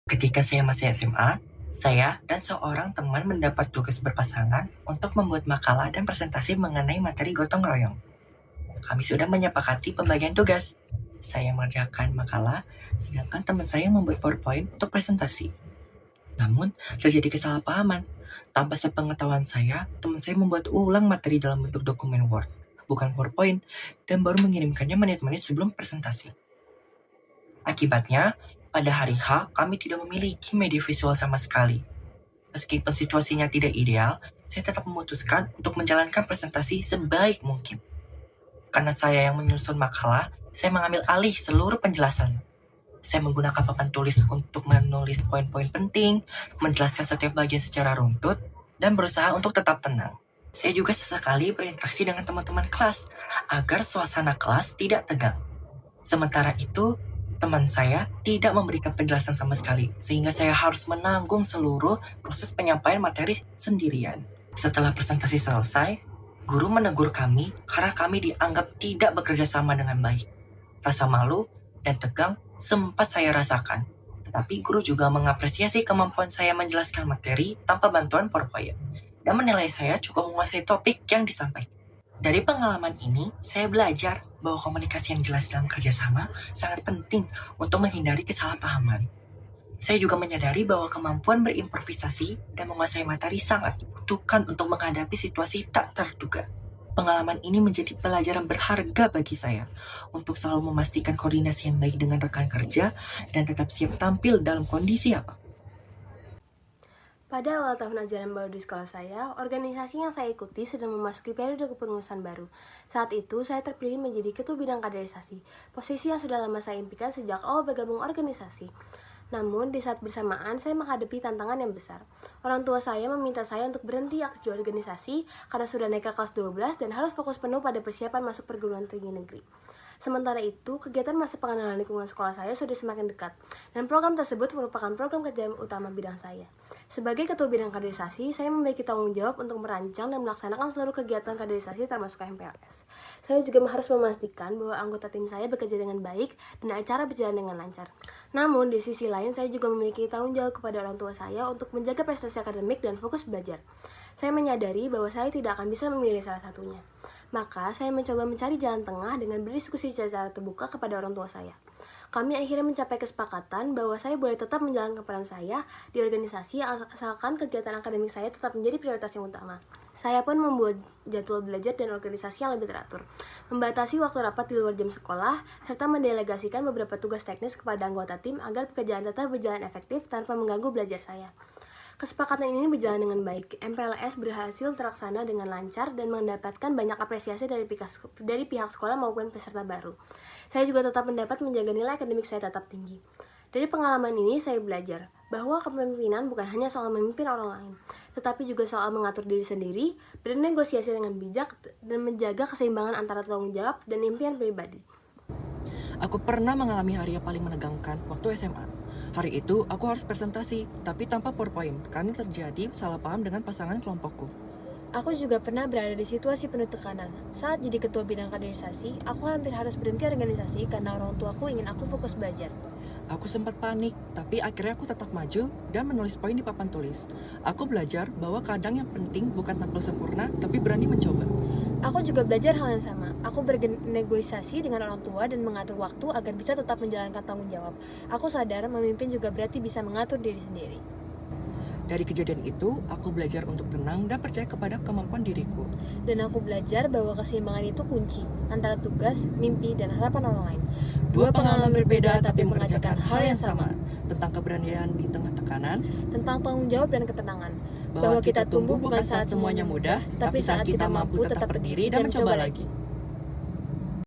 Ketika saya masih SMA, saya dan seorang teman mendapat tugas berpasangan untuk membuat makalah dan presentasi mengenai materi gotong royong. Kami sudah menyepakati pembagian tugas. Saya mengerjakan makalah, sedangkan teman saya membuat PowerPoint untuk presentasi. Namun, terjadi kesalahpahaman. Tanpa sepengetahuan saya, teman saya membuat ulang materi dalam bentuk dokumen Word, bukan PowerPoint, dan baru mengirimkannya menit-menit sebelum presentasi. Akibatnya, pada hari H, kami tidak memiliki media visual sama sekali. Meskipun situasinya tidak ideal, saya tetap memutuskan untuk menjalankan presentasi sebaik mungkin. Karena saya yang menyusun makalah, saya mengambil alih seluruh penjelasan. Saya menggunakan papan tulis untuk menulis poin-poin penting, menjelaskan setiap bagian secara runtut, dan berusaha untuk tetap tenang. Saya juga sesekali berinteraksi dengan teman-teman kelas, agar suasana kelas tidak tegang. Sementara itu, teman saya tidak memberikan penjelasan sama sekali, sehingga saya harus menanggung seluruh proses penyampaian materi sendirian. Setelah presentasi selesai, guru menegur kami karena kami dianggap tidak bekerja sama dengan baik. Rasa malu dan tegang sempat saya rasakan, tetapi guru juga mengapresiasi kemampuan saya menjelaskan materi tanpa bantuan PowerPoint, dan menilai saya cukup menguasai topik yang disampaikan. Dari pengalaman ini, saya belajar bahwa komunikasi yang jelas dalam kerjasama sangat penting untuk menghindari kesalahpahaman. Saya juga menyadari bahwa kemampuan berimprovisasi dan menguasai materi sangat dibutuhkan untuk menghadapi situasi tak terduga. Pengalaman ini menjadi pelajaran berharga bagi saya untuk selalu memastikan koordinasi yang baik dengan rekan kerja dan tetap siap tampil dalam kondisi apapun. Pada awal tahun ajaran baru di sekolah saya, organisasi yang saya ikuti sedang memasuki periode kepengurusan baru. Saat itu, saya terpilih menjadi ketua bidang kaderisasi, posisi yang sudah lama saya impikan sejak awal bergabung organisasi. Namun, di saat bersamaan, saya menghadapi tantangan yang besar. Orang tua saya meminta saya untuk berhenti aktif di organisasi karena sudah naik ke kelas 12 dan harus fokus penuh pada persiapan masuk perguruan tinggi negeri. Sementara itu, kegiatan masa pengenalan lingkungan sekolah saya sudah semakin dekat, dan program tersebut merupakan program kerja utama bidang saya. Sebagai ketua bidang kaderisasi, saya memiliki tanggung jawab untuk merancang dan melaksanakan seluruh kegiatan kaderisasi termasuk MPLS. Saya juga harus memastikan bahwa anggota tim saya bekerja dengan baik dan acara berjalan dengan lancar. Namun, di sisi lain, saya juga memiliki tanggung jawab kepada orang tua saya untuk menjaga prestasi akademik dan fokus belajar. Saya menyadari bahwa saya tidak akan bisa memilih salah satunya. Maka, saya mencoba mencari jalan tengah dengan berdiskusi secara terbuka kepada orang tua saya. Kami akhirnya mencapai kesepakatan bahwa saya boleh tetap menjalankan peran saya di organisasi asalkan kegiatan akademik saya tetap menjadi prioritas yang utama. Saya pun membuat jadwal belajar dan organisasi yang lebih teratur, membatasi waktu rapat di luar jam sekolah, serta mendelegasikan beberapa tugas teknis kepada anggota tim agar pekerjaan tetap berjalan efektif tanpa mengganggu belajar saya. Kesepakatan ini berjalan dengan baik. MPLS berhasil terlaksana dengan lancar dan mendapatkan banyak apresiasi dari pihak sekolah maupun peserta baru. Saya juga tetap mendapat menjaga nilai akademik saya tetap tinggi. Dari pengalaman ini saya belajar bahwa kepemimpinan bukan hanya soal memimpin orang lain, tetapi juga soal mengatur diri sendiri, bernegosiasi dengan bijak, dan menjaga keseimbangan antara tanggung jawab dan impian pribadi. Aku pernah mengalami hari yang paling menegangkan waktu SMA. Hari itu, aku harus presentasi, tapi tanpa PowerPoint, karena terjadi salah paham dengan pasangan kelompokku. Aku juga pernah berada di situasi penuh tekanan. Saat jadi ketua bidang kaderisasi, aku hampir harus berhenti organisasi karena orang tuaku ingin aku fokus belajar. Aku sempat panik, tapi akhirnya aku tetap maju dan menulis poin di papan tulis. Aku belajar bahwa kadang yang penting bukan tampil sempurna, tapi berani mencoba. Aku juga belajar hal yang sama. Aku bernegosiasi dengan orang tua dan mengatur waktu agar bisa tetap menjalankan tanggung jawab. Aku sadar memimpin juga berarti bisa mengatur diri sendiri. Dari kejadian itu, aku belajar untuk tenang dan percaya kepada kemampuan diriku. Dan aku belajar bahwa keseimbangan itu kunci antara tugas, mimpi, dan harapan orang lain. Dua pengalaman berbeda tapi mengerjakan hal yang sama. Tentang keberanian di tengah tekanan, tentang tanggung jawab dan ketenangan. bahwa kita tumbuh bukan saat semuanya mudah, tapi saat kita mampu tetap berdiri dan mencoba lagi.